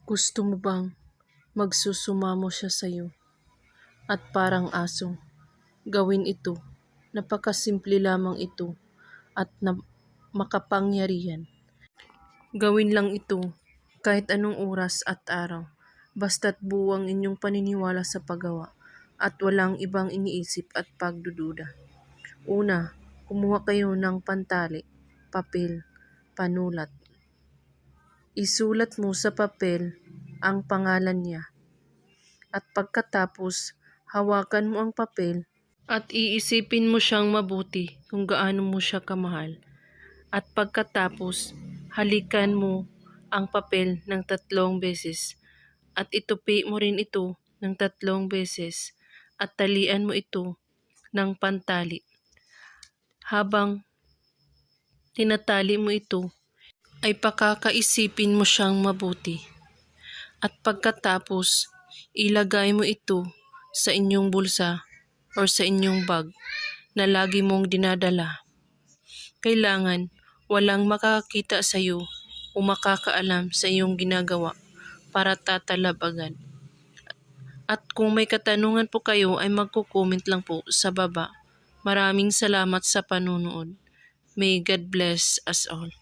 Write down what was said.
Gusto mo bang magsusumamo siya sa'yo at parang aso? Gawin ito. Napakasimple lamang ito at makapangyarihan. Gawin lang ito kahit anong oras at araw. Basta't buwang inyong paniniwala sa paggawa at walang ibang iniisip at pagdududa. Una, kumuha kayo ng pantali, papel, panulat. Isulat mo sa papel ang pangalan niya. At pagkatapos, hawakan mo ang papel at iisipin mo siyang mabuti kung gaano mo siya kamahal. At pagkatapos, halikan mo ang papel ng 3 beses at itupi mo rin ito ng 3 beses at talian mo ito ng pantali. Habang tinatali mo ito, ay pakakaisipin mo siyang mabuti. At pagkatapos, ilagay mo ito sa inyong bulsa or sa inyong bag na lagi mong dinadala. Kailangan walang makakakita sa iyo o makakaalam sa iyong ginagawa para tatalab agad. At kung may katanungan po kayo ay magko-comment lang po sa baba. Maraming salamat sa panunood. May God bless us all.